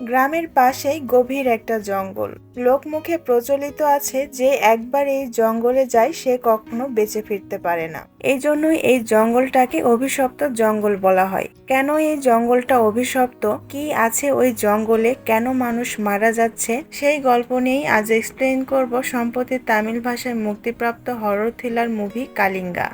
গ্রামের পাশেই গভীর একটা জঙ্গল। লোকমুখে প্রচলিত আছে যে একবার এই জঙ্গলে যায় সে কখনো বেঁচে ফিরতে পারে না। এই জন্যই এই জঙ্গলটাকে অভিশপ্ত জঙ্গল বলা হয়। কেন এই জঙ্গলটা অভিশপ্ত, কি আছে ওই জঙ্গলে, কেন মানুষ মারা যাচ্ছে, সেই গল্প নিয়েই আজ এক্সপ্লেইন করব সম্প্রতি তামিল ভাষায় মুক্তিপ্রাপ্ত হরর থ্রিলার মুভি কালিঙ্গা।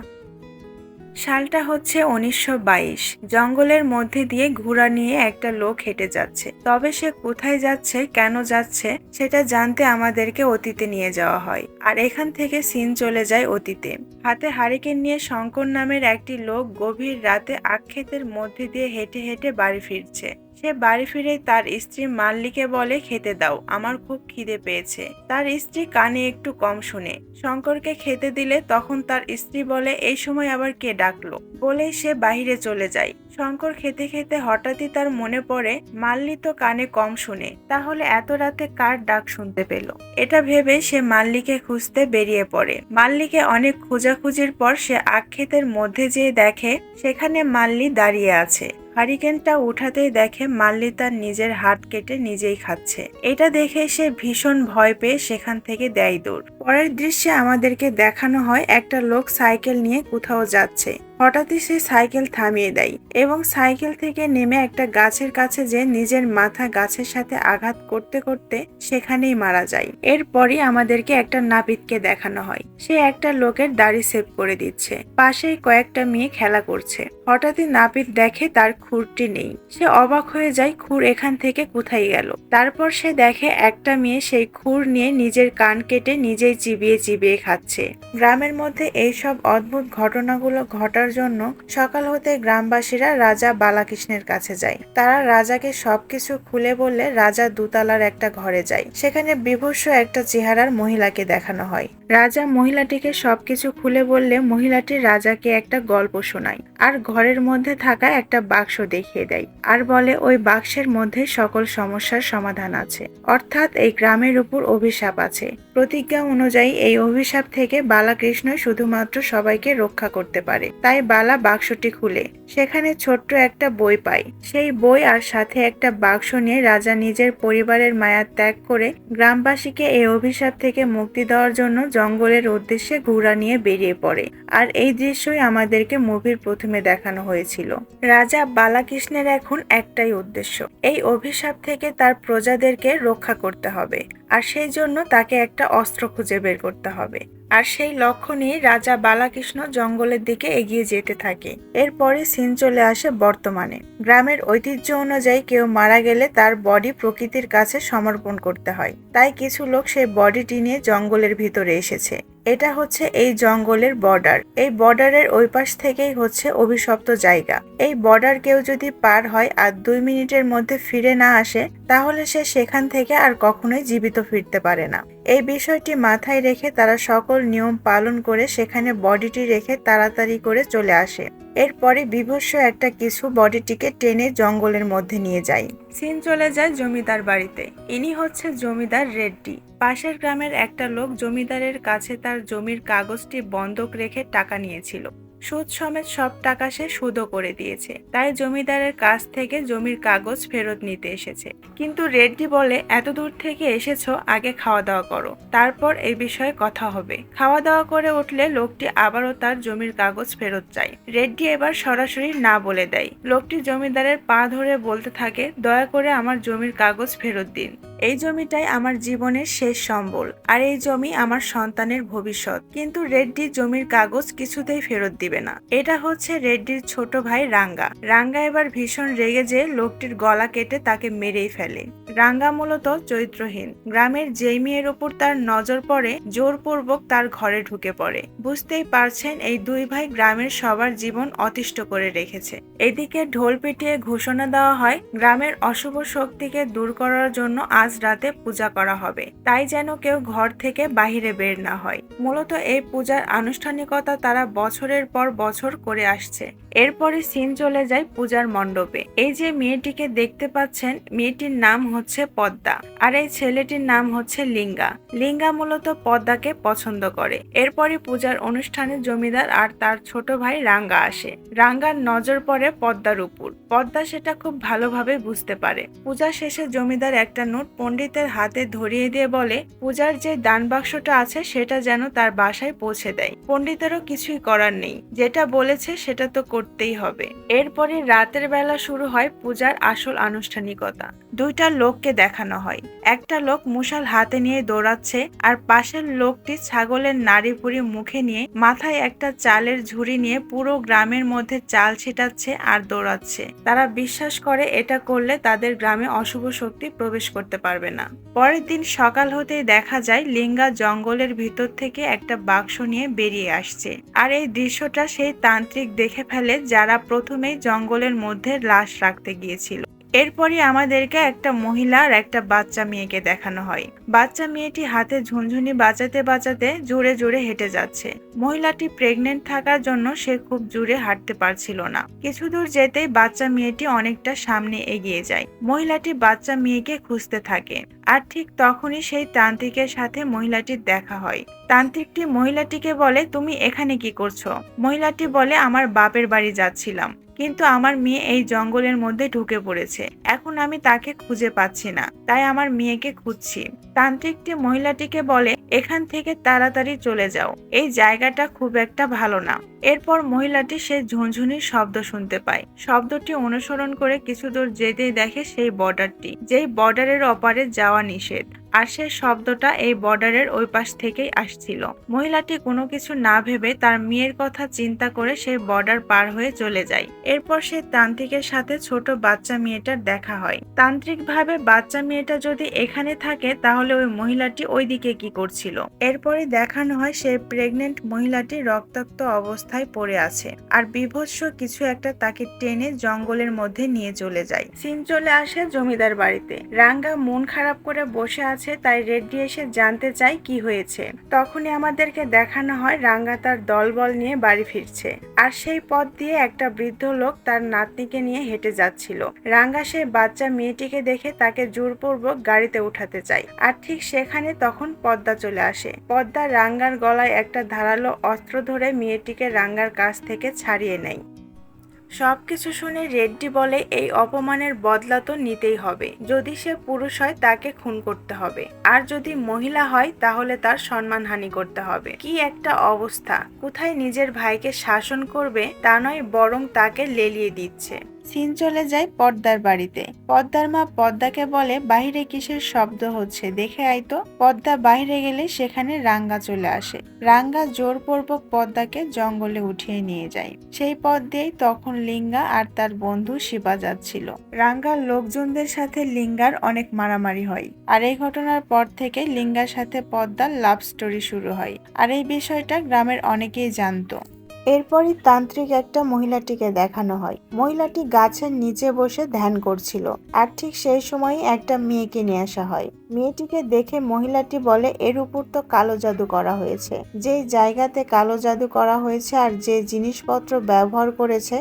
সালটা হচ্ছে 1922। জঙ্গলের মধ্যে দিয়ে ঘোড়া নিয়ে একটা লোক হেঁটে যাচ্ছে। তবে সে কোথায় যাচ্ছে, কেন যাচ্ছে, সেটা জানতে আমাদেরকে অতীতে নিয়ে যাওয়া হয়। আর এখান থেকে সিন চলে যায় অতীতে। হাতে হারিকেন নিয়ে শঙ্কর নামের একটি লোক গভীর রাতে আখক্ষেতের মধ্যে দিয়ে হেঁটে হেঁটে বাড়ি ফিরছে। সে বাড়ি ফিরে তার স্ত্রী মাল্লিকে বলে, খেতে দাও, আমার খুব খিদে পেয়েছে। তার স্ত্রী কানে একটু কম শুনে। শঙ্করকে খেতে দিলে তখন তার স্ত্রী বলে, এই সময় আবার কে ডাকলো, বলেই সে বাহিরে চলে যায়। শঙ্কর খেতে খেতে হঠাৎই তার মনে পড়ে মাল্লি তো কানে কম শুনে, তাহলে এত রাতে কার ডাক শুনতে পেল। এটা ভেবে সে মাল্লিকে খুঁজতে বেরিয়ে পড়ে। মাল্লিকে অনেক খোঁজাখুঁজির পর সে আখক্ষেতের মধ্যে যেয়ে দেখে সেখানে মাল্লি দাঁড়িয়ে আছে। হারিকেনটা উঠাতেই দেখে মাল্লি তার নিজের হাত কেটে নিজেই খাচ্ছে। এটা দেখে সে ভীষণ ভয় পেয়ে সেখান থেকে দেয় দৌড়। পরের দৃশ্যে আমাদেরকে দেখানো হয় একটা লোক সাইকেল নিয়ে কোথাও যাচ্ছে। হঠাৎই সে সাইকেল থামিয়ে দেয় এবং সাইকেল থেকে নেমে একটা গাছের কাছে যে নিজের মাথা গাছের সাথে আঘাত করতে করতে সেখানেই মারা যায়। এরপরই আমাদেরকে একটা নাপিতকে দেখানো হয়। সে একটা লোকের দাড়ি সেভ করে দিচ্ছে। পাশেই কয়েকটা মেয়ে খেলা করছে। হঠাৎই নাপিত দেখে তার খুরটি নেই। সে অবাক হয়ে যায়, খুর এখান থেকে কোথায় গেল। তারপর সে দেখে একটা মেয়ে সেই খুর নিয়ে নিজের কান কেটে নিজেই চিবিয়ে চিবিয়ে খাচ্ছে। গ্রামের মধ্যে এইসব অদ্ভুত ঘটনাগুলো ঘটার জন্য সকাল হতে গ্রামবাসীরা রাজা বালাকৃষ্ণের কাছে যায়। তারা রাজাকে সবকিছু খুলে বললে রাজা দোতলার একটা ঘরে যায়। সেখানে বিভৎস একটা চেহারার মহিলাকে দেখানো হয়। রাজা মহিলাটিকে সবকিছু খুলে বললে মহিলাটি রাজাকে একটা গল্প শোনায় আর ঘরের মধ্যে থাকা একটা বাক্স দেখিয়ে দেয় আর বলে ওই বাক্সের মধ্যে সকল সমস্যার সমাধান আছে, অর্থাৎ এই গ্রামের উপর অভিশাপ আছে। প্রতিজ্ঞা অনুযায়ী এই অভিশাপ থেকে বালাকৃষ্ণ শুধুমাত্র সবাইকে রক্ষা করতে পারে। তাই বালা বাক্সটি খুলে সেখানে ছোট্ট একটা বই পায়। সেই বই আর সাথে একটা বাক্স নিয়ে রাজা নিজের পরিবারের মায়া ত্যাগ করে গ্রামবাসীকে এই অভিশাপ থেকে মুক্তি দেওয়ার জন্য জঙ্গলের উদ্দেশ্যে ঘোড়া নিয়ে বেরিয়ে পড়ে। আর এই দৃশ্যই আমাদেরকে মুভির প্রথমে দেখানো হয়েছিল। রাজা বালাকৃষ্ণের এখন একটাই উদ্দেশ্য, এই অভিশাপ থেকে তার প্রজাদেরকে রক্ষা করতে হবে। আর সেই জন্য তাকে একটা অস্ত্র খুঁজে বের করতে হবে। আর সেই লক্ষ্য নিয়ে রাজা বালাকৃষ্ণ জঙ্গলের দিকে এগিয়ে যেতে থাকে। এরপরে সিন চলে আসে বর্তমানে। গ্রামের ঐতিহ্য অনুযায়ী কেউ মারা গেলে তার বডি প্রকৃতির কাছে সমর্পণ করতে হয়। তাই কিছু লোক সেই বডিটি নিয়ে জঙ্গলের ভিতরে এসেছে। এটা হচ্ছে এই জঙ্গলের বর্ডার। এই বর্ডারের ওই পাশ থেকেই হচ্ছে অভিশপ্ত জায়গা। এই বর্ডার কেউ যদি পার হয় আর 2 মিনিটের মধ্যে ফিরে না আসে তাহলে সে সেখান থেকে আর কখনোই জীবিত ফিরতে পারে না। এই বিষয়টি মাথায় রেখে তারা সকল নিয়ম পালন করে সেখানে বডিটি রেখে তাড়াতাড়ি করে চলে আসে। এরপরে বিভৎস একটা কিছু বডিটিকে টেনে জঙ্গলের মধ্যে নিয়ে যায়। সিন চলে যায় জমিদার বাড়িতে। ইনি হচ্ছে জমিদার রেড্ডি। পাশের গ্রামের একটা লোক জমিদারের কাছে তার জমির কাগজটি বন্ধক রেখে টাকা নিয়েছিল। সুদ সমেত সব টাকা সে সুদও করে দিয়েছে। তাই জমিদারের কাছ থেকে জমির কাগজ ফেরত নিতে এসেছে। কিন্তু রেড্ডি বলে, এত দূর থেকে এসেছো, আগে খাওয়া দাওয়া করো, তারপর এই বিষয়ে কথা হবে। খাওয়া দাওয়া করে উঠলে লোকটি আবারও তার জমির কাগজ ফেরত চায়। রেড্ডি এবার সরাসরি না বলে দেয়। লোকটি জমিদারের পা ধরে বলতে থাকে, দয়া করে আমার জমির কাগজ ফেরত দিন। এই জমিটাই আমার জীবনের শেষ সম্বল আর এই জমি আমার সন্তানের ভবিষ্যৎ। কিন্তু রেড্ডি জমির কাগজ কিছুতেই ফেরত দিবে না। এটা হচ্ছে রেড্ডির ছোট ভাই রাঙ্গা। রাঙ্গা এবার ভীষণ রেগে যে লোকটির গলা কেটে তাকে মেরেই ফেলে। রাঙ্গা মূলত চরিত্রহীন। গ্রামের যেই মেয়ের উপর তার নজর পড়ে জোরপূর্বক তার ঘরে ঢুকে পড়ে। বুঝতেই পারছেন এই দুই ভাই গ্রামের সবার জীবন অতিষ্ঠ করে রেখেছে। এদিকে ঢোল পিটিয়ে ঘোষণা দেওয়া হয় গ্রামের অশুভ শক্তিকে দূর করার জন্য আজ রাতে পূজা করা হবে, তাই যেন কেউ ঘর থেকে বাহিরে বের না হয়। মূলত এই পূজার আনুষ্ঠানিকতা তারা বছরের পর বছর করে আসছে। এরপরে সিন চলে যায় পূজার মণ্ডপে। এই যে মেয়েটিকে দেখতে পাচ্ছেন, মেয়েটির নাম হচ্ছে হচ্ছে পদ্মা, আর এই ছেলেটির নাম হচ্ছে লিঙ্গা। লিঙ্গা মূলত পদ্মাকে পছন্দ করে। এরপরই পূজার অনুষ্ঠানে জমিদার আর তার ছোট ভাই রাঙ্গা আসে। রাঙ্গার নজর পড়ে পদ্মার উপর। পদ্মা সেটা খুব ভালোভাবে বুঝতে পারে। পূজা শেষে জমিদার একটা নোট পণ্ডিতের হাতে ধরিয়ে দিয়ে বলে, পূজার যে দান বাক্সটা আছে সেটা যেন তার বাসায় পৌঁছে দেয়। পণ্ডিতেরও কিছুই করার নেই, যেটা বলেছে সেটা তো করতেই হবে। এরপরে রাতের বেলা শুরু হয় পূজার আসল আনুষ্ঠানিকতা। দুইটা লোককে দেখানো হয়। একটা লোক মশাল হাতে নিয়ে দৌড়াচ্ছে, আর পাশের লোকটি ছাগলের নাড়ি ভুড়ি মুখে নিয়ে মাথায় একটা চালের ঝুড়ি নিয়ে পুরো গ্রামের মধ্যে চাল ছিটাচ্ছে আর দৌড়াচ্ছে। তারা বিশ্বাস করে এটা করলে তাদের গ্রামে অশুভ শক্তি প্রবেশ করতে পারবে না। পরের দিন সকাল হতেই দেখা যায় লিঙ্গা জঙ্গলের ভিতর থেকে একটা বাক্স নিয়ে বেরিয়ে আসছে। আর এই দৃশ্যটা সেই তান্ত্রিক দেখে ফেলে যারা প্রথমেই জঙ্গলের মধ্যে লাশ রাখতে গিয়েছিল। এরপরই আমাদেরকে একটা মহিলা আর একটা বাচ্চা মেয়েকে দেখানো হয়। বাচ্চা মেয়েটি হাতে ঝুনঝুনি বাজাতে বাজাতে জোরে জোরে হেঁটে যাচ্ছে। মহিলাটি প্রেগনেন্ট থাকার জন্য সে খুব জোরে হাঁটতে পারছিল না। কিছু দূর যেতেই বাচ্চা মেয়েটি অনেকটা সামনে এগিয়ে যায়। মহিলাটি বাচ্চা মেয়েকে খুঁজতে থাকে, আর ঠিক তখনই সেই তান্ত্রিকের সাথে মহিলাটির দেখা হয়। তান্ত্রিকটি মহিলাটিকে বলে, তুমি এখানে কি করছো? মহিলাটি বলে, আমার বাপের বাড়ি যাচ্ছিলাম, কিন্তু আমার মেয়ে এই জঙ্গলের মধ্যে ঢুকে পড়েছে। এখন আমি তাকে খুঁজে পাচ্ছি না, তাই আমার মেয়েকে খুঁজছি। তান্ত্রিকটি মহিলাটিকে বলে, এখান থেকে তাড়াতাড়ি চলে যাও, এই জায়গাটা খুব একটা ভালো না। এরপর মহিলাটি সেই ঝুনঝুনির শব্দ শুনতে পায়। শব্দটি অনুসরণ করে কিছু দূর যেতেই দেখে সেই বর্ডারটি, যেই বর্ডারের অপারে যাওয়া নিষেধ। আর সে শব্দটা এই বর্ডারের ওই পাশ থেকেই আসছিল। মহিলাটি কোনো কিছু না ভেবে তার মেয়ের কথা চিন্তা করে সেই বর্ডার পার হয়ে চলে যায়। এরপর সেই তান্ত্রিকের সাথে ছোট বাচ্চা মেয়েটার দেখা হয়। তান্ত্রিক ভাবে বাচ্চা মেয়েটা যদি এখানে থাকে তাহলে ওই মহিলাটি ওইদিকে কি করছিল। এরপরে দেখানো হয় সেই প্রেগনেন্ট মহিলাটি রক্তাক্ত অবস্থায় পড়ে আছে, আর বিভৎস কিছু একটা তাকে টেনে জঙ্গলের মধ্যে নিয়ে চলে যায়। সিন চলে আসে জমিদার বাড়িতে। রাঙ্গা মন খারাপ করে বসে আছে, তাই রেড্ডি এসে জানতে চায় কি হয়েছে। তখনই আমাদেরকে দেখানো হয় রাঙ্গা তার দলবল নিয়ে বাড়ি ফিরছে, আর সেই পথ দিয়ে একটা বৃদ্ধ লোক তার নাতনিকে নিয়ে হেঁটে যাচ্ছিল। রাঙ্গা সেই বাচ্চা মেয়েটিকে দেখে তাকে জোরপূর্বক গাড়িতে উঠাতে চায়, আর ঠিক সেখানে তখন পদ্মা চলে আসে। পদ্মা রাঙ্গার গলায় একটা ধারালো অস্ত্র ধরে মেয়েটিকে রাঙ্গার কাছ থেকে ছাড়িয়ে নেয়। সবকিছু শুনে রেড্ডি বলে, এই অপমানের বদলা তো নিতেই হবে। যদি সে পুরুষ হয় তাকে খুন করতে হবে, আর যদি মহিলা হয় তাহলে তার সম্মানহানি করতে হবে। কি একটা অবস্থা! কোথায় নিজের ভাইকে শাসন করবে তা নয়, বরং তাকে লেলিয়ে দিচ্ছে। সিন চলে যায় পদ্মার বাড়িতে। পদ্মার মা পদ্মাকে বলে, বাহিরে কিসের শব্দ হচ্ছে, দেখে আয় তো। পদ্মা বাইরে গেলে সেখানে রাঙ্গা চলে আসে। রাঙ্গা জোরপূর্বক পদ্মাকে জঙ্গলে উঠিয়ে নিয়ে যায়। সেই পথ দিয়েই তখন লিঙ্গা আর তার বন্ধু শিবা যাচ্ছিল। রাঙ্গার লোকজনদের সাথে লিঙ্গার অনেক মারামারি হয়, আর এই ঘটনার পর থেকে লিঙ্গার সাথে পদ্মার লাভ স্টোরি শুরু হয়। আর এই বিষয়টা গ্রামের অনেকেই জানতো। এরপরই তান্ত্রিক একটা মহিলাটিকে দেখানো হয়। মহিলাটি গাছের নিচে বসে ধ্যান করছিল, আর ঠিক সেই সময়ই একটা মেয়েকে নিয়ে আসা হয়। মেয়েটিকে দেখে মহিলাটি বলে, এর উপর তো কালো জাদু করা হয়েছে। যে জায়গাতে কালো জাদু করা হয়েছে আর যে জিনিসপত্র ব্যবহার করেছে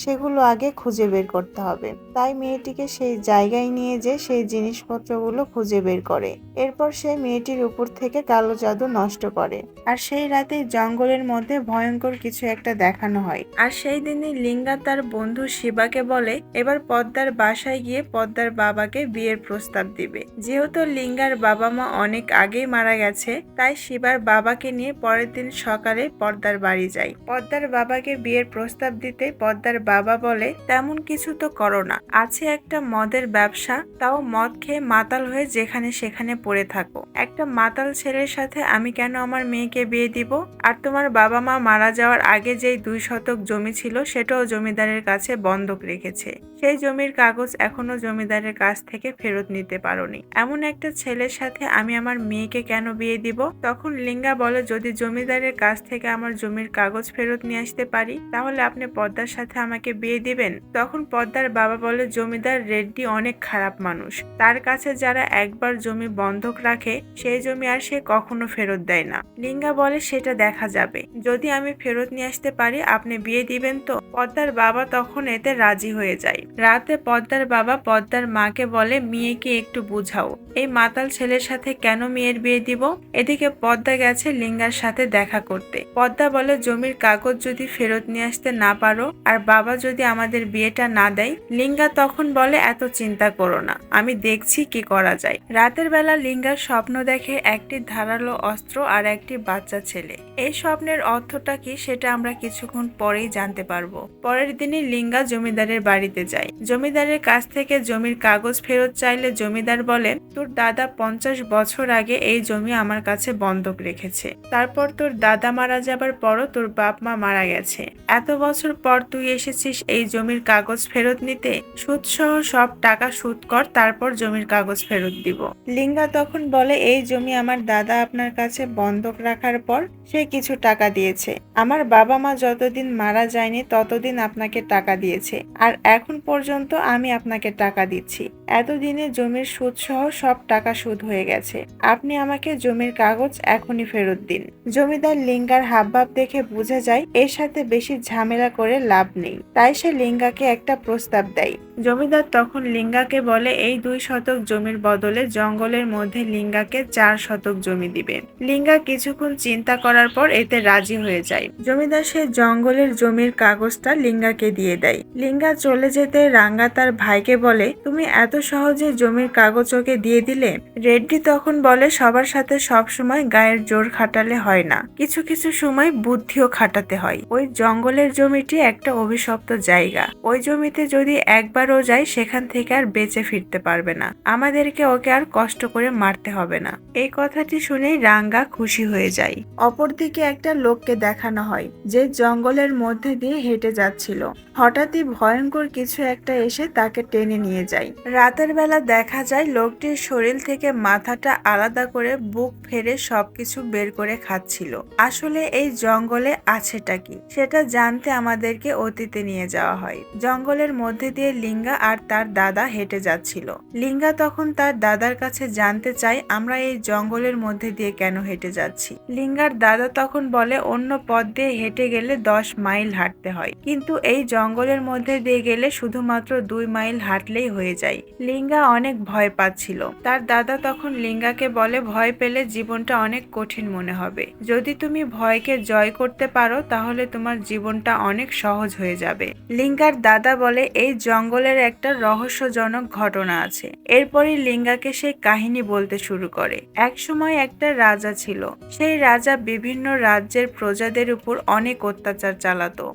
সেগুলো আগে খুঁজে বের করতে হবে। তাই মেয়েটিকে সেই জায়গায় নিয়ে যেয়ে সেই জিনিসপত্রগুলো খুঁজে বের করে। এরপর সে মেয়েটির উপর থেকে কালো জাদু নষ্ট করে। আর সেই রাতেই জঙ্গলের মধ্যে ভয়ঙ্কর কিছু একটা দেখানো হয়। আর সেই দিনই লিঙ্গা তার বন্ধু শিবাকে বলে, এবার পদ্মার বাসায় গিয়ে পদ্মার বাবাকে বিয়ের প্রস্তাব দিবে। যেহেতু লিঙ্গার বাবা মা অনেক আগেই মারা গেছে, তাই শিবার বাবাকে নিয়ে পরের দিন সকালে পদ্মার বাড়ি যায়। পদ্মার বাবাকে বিয়ের প্রস্তাব দিতে পদ্মার বাবা বলে, তেমন কিছু তো করো না, আছে একটা মদের ব্যবসা, তাও মদ খেয়ে মাতাল হয়ে যেখানে সেখানে পড়ে থাকো। একটা মাতাল ছেলের সাথে আমি কেন আমার মেয়েকে বিয়ে দিব? আর তোমার বাবা মা মারা যাওয়ার আগে যেই 2 শতক জমি ছিল সেটাও জমিদারের কাছে বন্ধক রেখেছে। সেই জমির কাগজ এখনো জমিদারের কাছ থেকে ফেরত নিতে পারোনি। এমন একটা ছেলের সাথে আমি আমার মেয়েকে কেন বিয়ে দিব? তখন লিঙ্গা বলে, যদি জমিদারের কাছ থেকে আমার জমির কাগজ ফেরত নিয়ে আসতে পারি তাহলে আপনি পদ্মার সাথে আমাকে বিয়ে দিবেন। তখন পদ্মার বাবা বলে, জমিদার রেড্ডি অনেক খারাপ মানুষ, তার কাছে যারা একবার জমি বন্ধক রাখে সেই জমি আর সে কখনো ফেরত দেয় না। লিঙ্গা বলে, সেটা দেখা যাবে, যদি আমি ফেরত নিয়ে আসতে পারি আপনি বিয়ে দিবেন তো? পদ্মার বাবা তখন এতে রাজি হয়ে যায়। রাতে পদ্মার বাবা পদ্মার মাকে বলে, মেয়েকে একটু বুঝাও, এই মাতাল ছেলের সাথে কেন মেয়ের বিয়ে দিব। এদিকে পদ্মা গেছে লিঙ্গার সাথে দেখা করতে। পদ্মা বলে, জমির কাগজ যদি ফেরত নিয়ে আসতে না পারো আর বাবা যদি আমাদের বিয়েটা না দেয়। লিঙ্গা তখন বলে, এত চিন্তা করো না, আমি দেখছি কি করা যায়। রাতের বেলা লিঙ্গার স্বপ্ন দেখে একটি ধারালো অস্ত্র আর একটি বাচ্চা ছেলে। এই স্বপ্নের অর্থটা কি সেটা আমরা কিছুক্ষণ পরেই জানতে পারবো। পরের দিনই লিঙ্গা জমিদারের বাড়িতে যায়। জমিদারের কাছ থেকে জমির কাগজ ফেরত চাইলে জমিদার বলে, তোর দাদা 50 বছর আগে এই জমি আমার কাছে বন্ধক রেখেছে। তারপর তোর দাদা মারা যাবার পরও তোর বাপ মা মারা গেছে। এত বছর পর তুই এসেছিস এই জমির কাগজ ফেরত নিতে। সুদ সহ সব টাকা শোধ কর, তারপর জমির কাগজ ফেরত দিব। লিঙ্গা তখন বলে, এই জমি আমার দাদা আপনার কাছে বন্ধক রাখার পর সে কিছু টাকা দিয়েছে। আমার বাবা মা যতদিন মারা যায়নি ততদিন আপনাকে টাকা দিয়েছে, আর এখন পর্যন্ত আমি আপনাকে টাকা দিচ্ছি। এতদিনে জমির সুদ সহ সব টাকা সুদ হয়ে গেছে। আপনি আমাকে জমির কাগজ এখনই ফেরত দিন। জমিদার লিঙ্গার হাবভাব দেখে বোঝা যায় এর সাথে বেশি ঝামেলা করে লাভ নেই, তাই সে লিঙ্গাকে একটা প্রস্তাব দেয়। জমিদার তখন লিঙ্গাকে বলে, এই 2 শতক জমির বদলে জঙ্গলের মধ্যে লিঙ্গাকে 4 শতক জমি দিবে। লিঙ্গা কিছুক্ষণ চিন্তা করার পর এতে রাজি হয়ে যায়। জমিদার সে জঙ্গলের জমির কাগজটা লিঙ্গাকে দিয়ে দেয়। লিঙ্গা চলে যেতে রাঙ্গা তার ভাইকে বলে, তুমি এত সহজে জমির কাগজ ওকে দিয়ে দিলে। রেড্ডি তখন বলে, সবার সাথে সব সময় গায়ের জোর খাটালে হয় না, কিছু কিছু সময় বুদ্ধিও খাটাতে হয়। ওই জঙ্গলের জমিটি একটা অভিশপ্ত জায়গা। ওই জমিতে যদি একবারও যায় সেখান থেকে আর বেঁচে ফিরতে পারবে না। আমাদেরকে ওকে আর কষ্ট করে মারতে হবে না। এই কথাটি শুনেই রাঙ্গা খুশি হয়ে যায়। অপরদিকে একটা লোককে দেখানো হয় যে জঙ্গলের মধ্যে দিয়ে হেঁটে যাচ্ছিল। হঠাৎই ভয়ঙ্কর কিছু একটা এসে তাকে টেনে নিয়ে যায়। রাতের বেলা দেখা যায় লোকটির শরীর থেকে মাথাটা আলাদা করে বুক ফেরে সবকিছু বের করে খাচ্ছিল। আসলে এই জঙ্গলে আছেটা কি সেটা জানতে আমাদেরকে অতীতে নিয়ে যাওয়া হয়। জঙ্গলের মধ্যে দিয়ে লিঙ্গা আর তার দাদা হেঁটে যাচ্ছিল। লিঙ্গা তখন তার দাদার কাছে জানতে চায়, আমরা এই জঙ্গলের মধ্যে দিয়ে কেন হেঁটে যাচ্ছি। লিঙ্গার দাদা তখন বলে, অন্য পথ দিয়ে হেঁটে গেলে 10 মাইল হাঁটতে হয়, কিন্তু এই জঙ্গলের মধ্যে দিয়ে গেলে শুধুমাত্র 2 মাইল হাঁটলেই হয়ে যায়। লিঙ্গা অনেক ভয় পাচ্ছিল। তার দাদা তখন লিঙ্গাকে বলে, ভয় পেলে জীবনটা অনেক কঠিন মনে হবে। যদি তুমি ভয়কে জয় করতে পারো তাহলে তোমার জীবনটা অনেক সহজ হয়ে যাবে। লিঙ্গার দাদা বলে, এই জঙ্গলের একটা রহস্যজনক ঘটনা আছে। এরপরই লিঙ্গাকে সেই কাহিনী বলতে শুরু করে। এক সময় একটা রাজা ছিল। সেই রাজা বিভিন্ন রাজ্যের প্রজাদের উপর অনেক অত্যাচার চালাতো।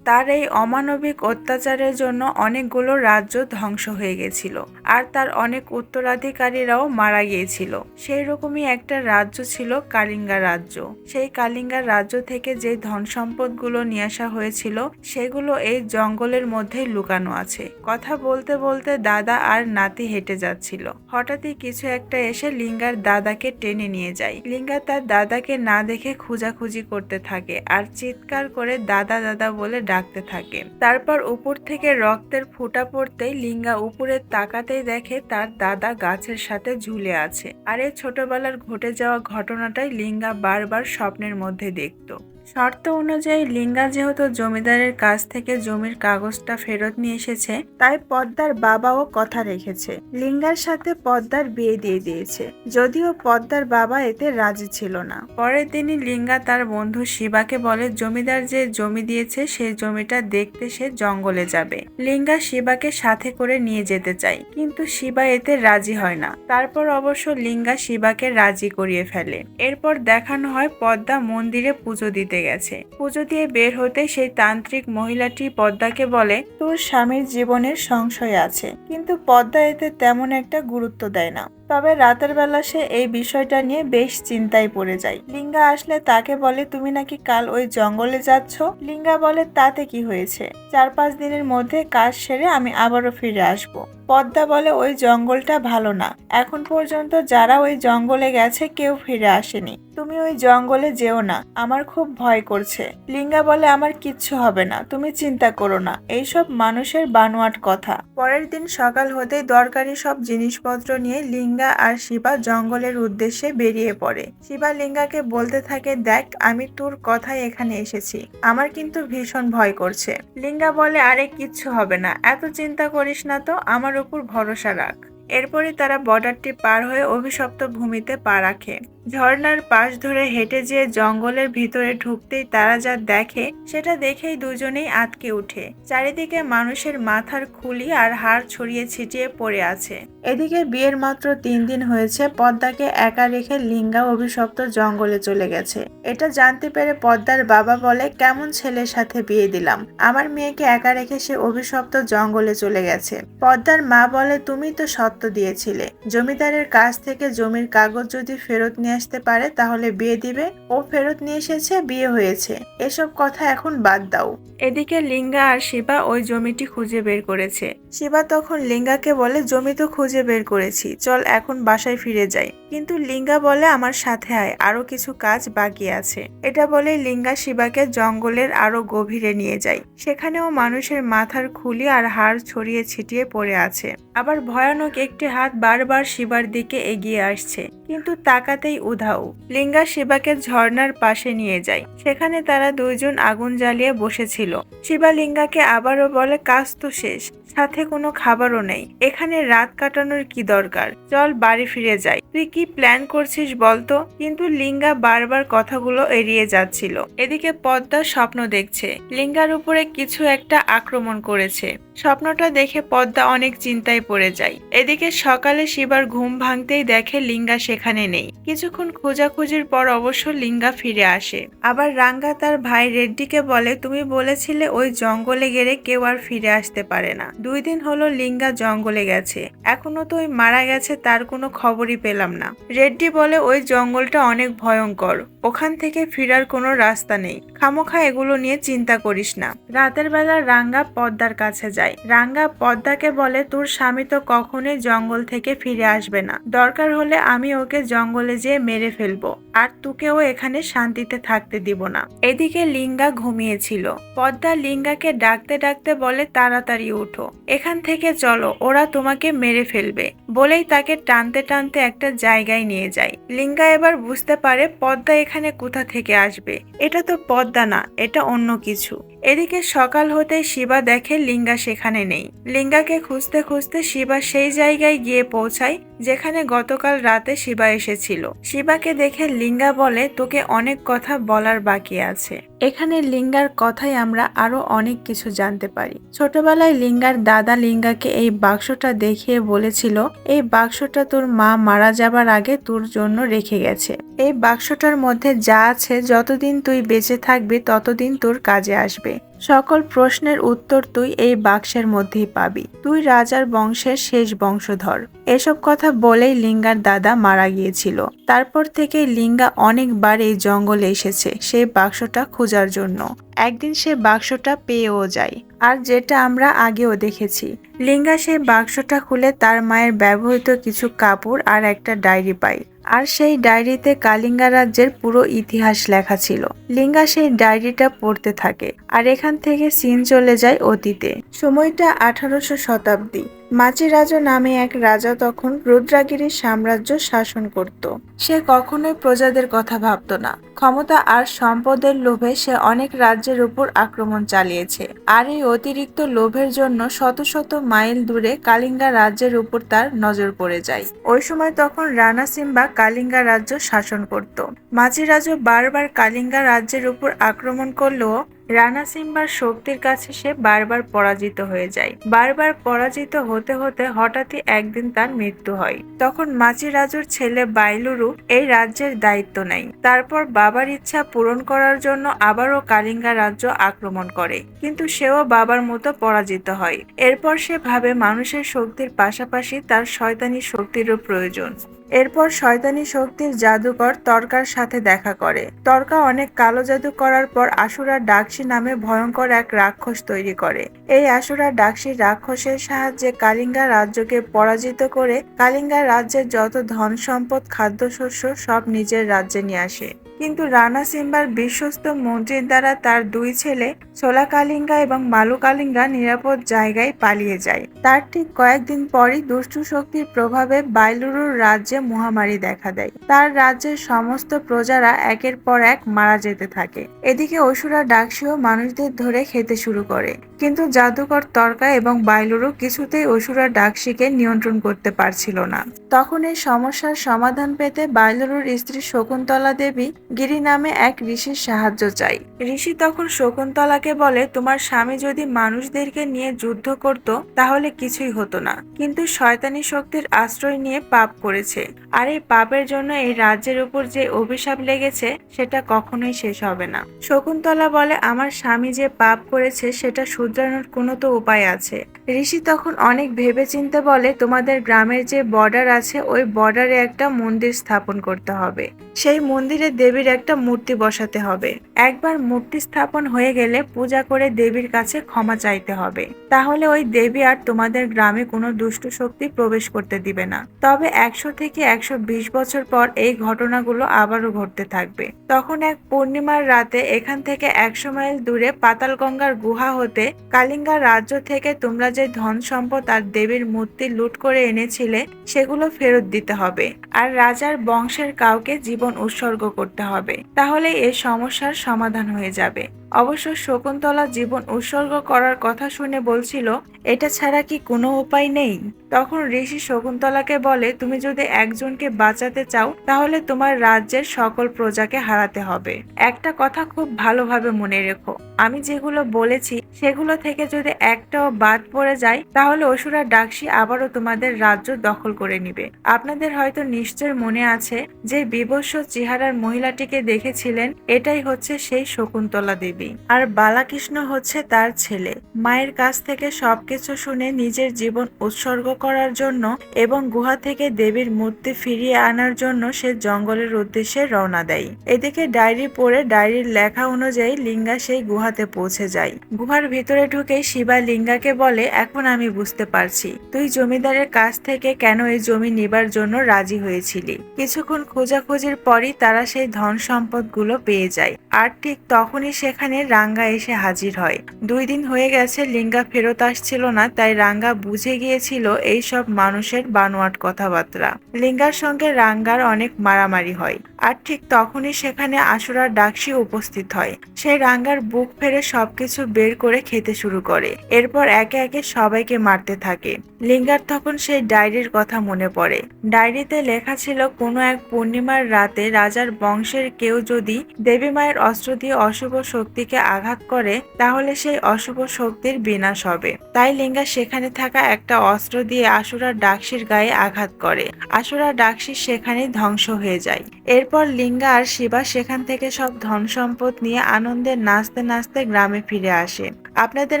তার এই অমানবিক অত্যাচারের জন্য অনেকগুলো রাজ্য ধ্বংস হয়ে গেছিল, আর তার অনেক উত্তরাধিকারীরাও মারা গিয়েছিল। সেই রকমই একটা রাজ্য ছিল কালিঙ্গা রাজ্য। সেই কালিঙ্গা রাজ্য থেকে যে ধন সম্পদগুলো নিয়ে আসা হয়েছিল সেগুলো এই জঙ্গলের মধ্যেই লুকানো আছে। কথা বলতে বলতে দাদা আর নাতি হেঁটে যাচ্ছিল। হঠাৎই কিছু একটা এসে লিঙ্গার দাদাকে টেনে নিয়ে যায়। লিঙ্গা তার দাদাকে না দেখে খোঁজাখুঁজি করতে থাকে আর চিৎকার করে দাদা দাদা বলে ডাকতে থাকে। তারপর উপর থেকে রক্তের ফোঁটা পড়তেই লিঙ্গা উপরে তাকাতেই দেখে তার দাদা গাছের সাথে ঝুলে আছে। আর এই ছোটবেলার ঘটে যাওয়া ঘটনাটাই লিঙ্গা বারবার স্বপ্নের মধ্যে দেখত। শর্ত অনুযায়ী লিঙ্গা যেহেতু জমিদারের কাছ থেকে জমির কাগজটা ফেরত নিয়ে এসেছে, তাই পদ্মার বাবাও কথা রেখেছে। লিঙ্গার সাথে পদ্মার বিয়ে দিয়ে দিয়েছে, যদিও পদ্মার বাবা এতে রাজি ছিল না। পরের দিনই লিঙ্গা তার বন্ধু শিবাকে বলে, জমিদার যে জমি দিয়েছে সেই জমিটা দেখতে সে জঙ্গলে যাবে। লিঙ্গা শিবাকে সাথে করে নিয়ে যেতে চায়, কিন্তু শিবা এতে রাজি হয় না। তারপর অবশ্য লিঙ্গা শিবাকে রাজি করিয়ে ফেলে। এরপর দেখানো হয় পদ্মা মন্দিরে পুজো দিতে গেছে। পুজো দিয়ে বের হতে সেই তান্ত্রিক মহিলাটি পদ্মাকে বলে, তোর স্বামীর জীবনের সংশয় আছে। কিন্তু পদ্মা এতে তেমন একটা গুরুত্ব দেয় না। তবে রাতের বেলা সে এই বিষয়টা নিয়ে বেশ চিন্তায় পড়ে যায়। লিঙ্গা আসলে তাকে বলে, তুমি নাকি কাল ওই জঙ্গলে যাচ্ছ। লিঙ্গা বলে, তাতে কি হয়েছে, 4-5 দিনের মধ্যে কাজ সেরে আমি আবারও ফিরে আসব। পদ্মা বলে, ওই জঙ্গলটা ভালো না, এখন পর্যন্ত যারা ওই জঙ্গলে গেছে কেউ ফিরে আসেনি। তুমি ওই জঙ্গলে যেও না, আমার খুব ভয় করছে। লিঙ্গা বলে, আমার কিচ্ছু হবে না, তুমি চিন্তা করো না, এইসব মানুষের বানোয়াট কথা। পরের দিন সকাল হতেই দরকারি সব জিনিসপত্র নিয়ে লিঙ্গা লিঙ্গা আর শিবা জঙ্গলের উদ্দেশ্যে বেরিয়ে পড়ে। শিবা লিঙ্গাকে বলতে থাকে, দেখ আমি তোর কথাই এখানে এসেছি, আমার কিন্তু ভীষণ ভয় করছে। লিঙ্গা বলে, আরে কিচ্ছু হবে না, এত চিন্তা করিস না তো, আমার উপর ভরসা রাখ। এরপরই তারা বর্ডারটি পার হয়ে অভিশপ্ত ভূমিতে পা রাখে। ঝর্ণার পাশ ধরে হেঁটে যেয়ে জঙ্গলের ভিতরে ঢুকতেই তারা যা দেখে সেটা দেখেই দুজনেই আঁতকে উঠে। চারিদিকে মানুষের মাথার খুলি আর হাড় ছড়িয়ে ছিটিয়ে পড়ে আছে। এদিকে বিয়ের মাত্র 3 দিন হয়েছে, পদ্মাকে একা রেখে লিঙ্গা অভিশপ্ত জঙ্গলে চলে গেছে। এটা জানতে পেরে পদ্মার বাবা বলে, কেমন ছেলের সাথে বিয়ে দিলাম, আমার মেয়েকে একা রেখে সে অভিশপ্ত জঙ্গলে চলে গেছে। পদ্মার মা বলে, তুমি তো সত্য দিয়েছিলে, জমিদারের কাছ থেকে জমির কাগজ যদি ফেরত নিয়ে আসতে পারে তাহলে বিয়ে দিবে। ও ফেরত নিয়ে এসেছে, বিয়ে হয়েছে, এসব কথা এখন বাদ দাও। এদিকে লিঙ্গা আর শিবা ওই জমিটি খুঁজে বের করেছে। শিবা তখন লিঙ্গাকে বলে, জমি তো খুঁজে বের করেছি, চল এখন বাসায় ফিরে যাই। কিন্তু লিঙ্গা বলে, আমার সাথে আয়, আরো কিছু কাজ বাকি আছে। এটা বলে লিঙ্গা শিবাকে জঙ্গলের আরো গভীরে নিয়ে যায়। সেখানেও মানুষের মাথার খুলি আর হাড় ছড়িয়ে ছিটিয়ে পড়ে আছে। আবার ভয়ানক একটি হাত বারবার শিবার দিকে এগিয়ে আসছে, কিন্তু তাকাতেই উধাও। লিঙ্গা শিবাকে ঝর্ণার পাশে নিয়ে যায়। সেখানে তারা দুইজন আগুন জ্বালিয়ে বসেছিল। শিবা লিঙ্গাকে আবারও বলে, কাজ তো শেষ, সাথে কোনো খাবারও নেই, এখানে রাত কাটানোর কি দরকার, চল বাড়ি ফিরে যাই, তুই কি প্ল্যান করছিস বলতো। কিন্তু লিঙ্গা বারবার কথাগুলো এড়িয়ে যাচ্ছিল। এদিকে পদ্মা স্বপ্ন দেখছে লিঙ্গার উপরে কিছু একটা আক্রমণ করেছে। স্বপ্নটা দেখে পদ্মা অনেক চিন্তায় পড়ে যায়। এদিকে সকালে শিবার ঘুম ভাঙতেই দেখে লিঙ্গা সেখানে নেই। কিছুক্ষণ খোঁজাখুঁজির পর অবশ্য লিঙ্গা ফিরে আসে। আবার রাঙ্গা তার ভাই রেড্ডিকে বলে, তুমি বলেছিলে ওই জঙ্গলে গেলে কেউ আর ফিরে আসতে পারে না, 2 দিন হলো লিঙ্গা জঙ্গলে গেছে, এখনো তো ওই মারা গেছে তার কোনো খবরই পেলাম না। রেড্ডি বলে, ওই জঙ্গলটা অনেক ভয়ঙ্কর, ওখান থেকে ফেরার কোনো রাস্তা নেই, খামোখা এগুলো নিয়ে চিন্তা করিস না। রাতের বেলা রাঙ্গা পদ্মার কাছে যায়। রাঙ্গা পদ্মাকে বলে, তোর স্বামী তো কখনোই জঙ্গল থেকে ফিরে আসবে না, দরকার হলে আমি ওকে জঙ্গলে যেয়ে মেরে ফেলবো, আর তোকেও এখানে শান্তিতে থাকতে দিব না। এদিকে লিঙ্গা ঘুমিয়েছিল। পদ্মা লিঙ্গাকে ডাকতে ডাকতে বলে, তাড়াতাড়ি উঠো, এখান থেকে চলো, ওরা তোমাকে মেরে ফেলবে, বলেই তাকে টানতে টানতে একটা জায়গায় নিয়ে যায়। লিঙ্গা এবার বুঝতে পারে পদ্মা এখানে কোথা থেকে আসবে, এটা তো পদ্মা না, এটা অন্য কিছু। এদিকে সকাল হতেই শিবা দেখে লিঙ্গা সেখানে নেই। লিঙ্গাকে খুঁজতে খুঁজতে শিবা সেই জায়গায় গিয়ে পৌঁছায় যেখানে গতকাল রাতে শিবা এসেছিল। শিবাকে দেখে লিঙ্গা বলে, তোকে অনেক কথা বলার বাকি আছে। এখানে লিঙ্গার কথাই আমরা আরো অনেক কিছু জানতে পারি। ছোটবেলায় লিঙ্গার দাদা লিঙ্গাকে এই বাক্সটা দেখিয়ে বলেছিল, এই বাক্সটা তোর মা মারা যাবার আগে তোর জন্য রেখে গেছে। এই বাক্সটার মধ্যে যা আছে যতদিন তুই বেঁচে থাকবি ততদিন তোর কাজে আসবে। সকল প্রশ্নের উত্তর তুই এই বাক্সের মধ্যেই পাবি, তুই রাজার বংশের শেষ বংশধর। এসব কথা বলেই লিঙ্গার দাদা মারা গিয়েছিল। তারপর থেকে লিঙ্গা অনেকবার এই জঙ্গলে এসেছে সেই বাক্সটা খোঁজার জন্য। একদিন সে বাক্সটা পেয়েও যায়, আর যেটা আমরা আগেও দেখেছি, লিঙ্গা সেই বাক্সটা খুলে তার মায়ের ব্যবহৃত কিছু কাপড় আর একটা ডায়েরি পায়। আর সেই ডায়েরিতে কালিঙ্গা রাজ্যের পুরো ইতিহাস লেখা ছিল। লিঙ্গা সেই ডায়েরিটা পড়তে থাকে, আর এখান থেকে সিন চলে যায় অতীতে। সময়টা 1800 শতাব্দী। মাচিরাজ নামে এক রাজা তখন রুদ্রাগিরির সাম্রাজ্য শাসন করত। সে কখনোই প্রজাদের কথা ভাবত না। ক্ষমতা আর সম্পদের লোভে সে অনেক রাজ্যের উপর আক্রমণ চালিয়েছে, আর এই অতিরিক্ত লোভের জন্য শত শত মাইল দূরে কালিঙ্গা রাজ্যের উপর তার নজর পড়ে যায়। ওই সময় তখন রানা সিম্বা কালিঙ্গা রাজ্য শাসন করত। মাচিরাজও বারবার কালিঙ্গা রাজ্যের উপর আক্রমণ করলেও রানা সিম্বার শক্তির কাছে সে বারবার পরাজিত হয়ে যায়। বারবার পরাজিত হতে হতে হঠাৎই একদিন তার মৃত্যু হয়। তখন মাচিরাজুর ছেলে বাইলুরু এই রাজ্যের দায়িত্ব নেয়। তারপর বাবার ইচ্ছা পূরণ করার জন্য আবারও কালিঙ্গা রাজ্য আক্রমণ করে, কিন্তু সেও বাবার মতো পরাজিত হয়। এরপর সে ভাবে মানুষের শক্তির পাশাপাশি তার শয়তানি শক্তিরও প্রয়োজন। এরপর শয়তানি শক্তির জাদুকর তর্কার সাথে দেখা করে। তর্কা অনেক কালো জাদু করার পর আসুরা ডাকসি নামে ভয়ঙ্কর এক রাক্ষস তৈরি করে। এই আসুরা ডাকসি রাক্ষসের সাহায্যে কালিঙ্গা রাজ্যকে পরাজিত করে কালিঙ্গা রাজ্যের যত ধন সম্পদ খাদ্যশস্য সব নিজের রাজ্যে নিয়ে আসে। কিন্তু রানা সিম্বার বিশ্বস্ত মন্ত্রীর দ্বারা তার দুই ছেলে ছোলা কালিঙ্গা এবং মালু কালিঙ্গা নিরাপদ জায়গায় পালিয়ে যায়। তার ঠিক কয়েকদিন পরই দুষ্টু শক্তির প্রভাবে বাইলুরুর রাজ্যে মহামারী দেখা দেয়। তার রাজ্যের সমস্ত প্রজারা একের পর এক মারা যেতে থাকে। এদিকে অসুরা ডাকসিও মানুষদের ধরে খেতে শুরু করে, কিন্তু জাদুকর তর্কা এবং বাইলুরু কিছুতেই অসুরা ডাকসিকে নিয়ন্ত্রণ করতে পারছিল না। তখন এই সমস্যার সমাধান পেতে বাইলুরুর স্ত্রী শকুন্তলা দেবী গিরি নামে এক ঋষির সাহায্য চাই। ঋষি তখন শকুন্তলাকে বলে, তোমার স্বামী যদি মানুষদেরকে নিয়ে যুদ্ধ করত তাহলে কিছুই হতো না, কিন্তু শয়তানি শক্তির আশ্রয় নিয়ে পাপ করেছে, আর এই পাপের জন্য এই রাজ্যের উপর যে অভিশাপ লেগেছে সেটা কখনোই শেষ হবে না। শকুন্তলা বলে, আমার স্বামী যে পাপ করেছে সেটা শুধরানোর কোনো তো উপায় আছে। ঋষি তখন অনেক ভেবেচিন্তে বলে, তোমাদের গ্রামের যে বর্ডার আছে ওই বর্ডারে একটা মন্দির স্থাপন করতে হবে। সেই মন্দিরে দেবীর একটা মূর্তি বসাতে হবে। একবার মূর্তি স্থাপন হয়ে গেলে পূজা করে দেবীর কাছে ক্ষমা চাইতে হবে, তাহলে ওই দেবী আর তোমাদের গ্রামে কোনো দুষ্ট শক্তি প্রবেশ করতে দিবে না। তবে 100 থেকে 120 বছর পর এই ঘটনাগুলো আবারও ঘটতে থাকবে। তখন এক পূর্ণিমার রাতে এখান থেকে 100 মাইল দূরে পাতালগঙ্গার গুহা হতে কালিঙ্গা রাজ্য থেকে তোমরা যে ধন সম্পদ আর দেবীর মূর্তি লুট করে এনেছিলে সেগুলো ফেরত দিতে হবে, আর রাজার বংশের কাউকে জীবন উৎসর্গ করতে হবে, তাহলে এই সমস্যার সমাধান হয়ে যাবে। অবশ্য শকুন্তলা জীবন উৎসর্গ করার কথা শুনে বলছিল, এটা ছাড়া কি কোনো উপায় নেই? তখন ঋষি শকুন্তলাকে বলে, তুমি যদি একজনকে বাঁচাতে চাও তাহলে তোমার রাজ্যের সকল প্রজাকে হারাতে হবে। একটা কথা খুব ভালোভাবে মনে রেখো, আমি যেগুলো বলেছি সেগুলো থেকে যদি একটাও বাদ পড়ে যায় তাহলে অসুরা ডাকসি আবারও তোমাদের রাজ্য দখল করে নিবে। আপনাদের হয়তো নিশ্চয় মনে আছে যে বিভৎস চেহারার মহিলাটিকে দেখেছিলেন, এটাই হচ্ছে সেই শকুন্তলা দেবী, আর বালাকৃষ্ণ হচ্ছে তার ছেলে। মায়ের কাছ থেকে সবকিছু শুনে নিজের জীবন উৎসর্গ করার জন্য এবং গুহা থেকে দেবীর মূর্তি ফিরিয়ে আনার জন্য সে জঙ্গলের উদ্দেশ্যে রওনা দেয়। এদিকে ডায়েরি পড়ে ডায়েরির লেখা অনুযায়ী লিঙ্গা সেই গুহাতে পৌঁছে যায়। গুহার ভিতরে ঢুকে শিবা লিঙ্গাকে বলে, এখন আমি বুঝতে পারছি তুই জমিদারের কাছ থেকে কেন এই জমি নিবার জন্য রাজি হয়েছিলি। কিছুক্ষণ খোঁজাখুঁজির পরই তারা সেই ধন সম্পদ গুলো পেয়ে যায়, আর ঠিক তখনই সেখানে রাঙ্গা এসে হাজির হয়। 2 দিন হয়ে গেছে লিঙ্গা ফেরত আসছিল না, তাই রাঙ্গা বুঝে গিয়েছিল এই সব মানুষের বানোয়াট কথাবার্তা। লিঙ্গার সঙ্গে রাঙ্গার অনেক মারামারি হয়, আর ঠিক তখনই সেখানে আসুরার ডাকসি উপস্থিত হয়। সে রাঙ্গার বুক ফেরে সবকিছু বের করে খেতে শুরু করে, এরপর একে একে সবাইকে মারতে থাকে। লিঙ্গার তখন সেই ডায়েরির কথা মনে পড়ে। ডায়েরিতে লেখা ছিল, কোনো এক পূর্ণিমার রাতে রাজার বংশের কেউ যদি দেবী মায়ের অস্ত্র দিয়ে অশুভ শক্তিকে আঘাত করে তাহলে সেই অশুভ শক্তির বিনাশ হবে। তাই লিঙ্গা সেখানে থাকা একটা অস্ত্র দিয়ে আসুরার ডাকসির গায়ে আঘাত করে। আসুরার ডাকসি সেখানে ধ্বংস হয়ে যায়। এরপর লিঙ্গা আর শিবা সেখান থেকে সব ধন সম্পদ নিয়ে আনন্দে নাচতে নাচতে গ্রামে ফিরে আসে। আপনাদের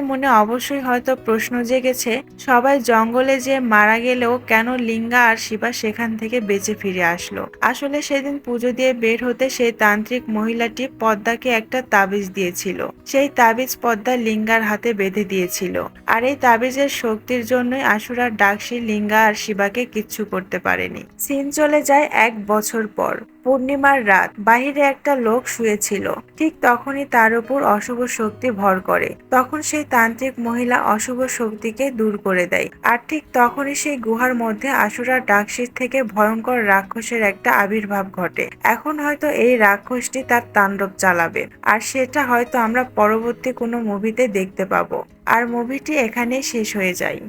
মনে অবশ্যই হয়তো প্রশ্ন জেগেছে, সবাই জঙ্গলে যে মারা গেলেও কেন লিঙ্গা আর শিবা সেখান থেকে বেঁচে ফিরে আসলো? আসলে সেদিন পুজো দিয়ে বের হতে সেই তান্ত্রিক মহিলাটি পদ্মাকে একটা তাবিজ দিয়েছিল। সেই তাবিজ পদ্মা লিঙ্গার হাতে বেঁধে দিয়েছিল, আর এই তাবিজের শক্তির জন্যই আসুরার ডাকসি লিঙ্গা আর শিবাকে কিচ্ছু করতে পারেনি। সিন চলে যায় 1 বছর পর। পূর্ণিমার রাত, বাহিরে একটা লোক শুয়েছিল। ঠিক তখনই তার উপর অশুভ শক্তি ভর করে। তখন সেই তান্ত্রিক মহিলা অশুভ শক্তিকে দূর করে দেয়, আর ঠিক তখনই সেই গুহার মধ্যে আসুরার ডাকসির থেকে ভয়ঙ্কর রাক্ষসের একটা আবির্ভাব ঘটে। এখন হয়তো এই রাক্ষসটি তার তাণ্ডব চালাবে, আর সেটা হয়তো আমরা পরবর্তী কোনো মুভিতে দেখতে পাবো। আর মুভিটি এখানেই শেষ হয়ে যায়।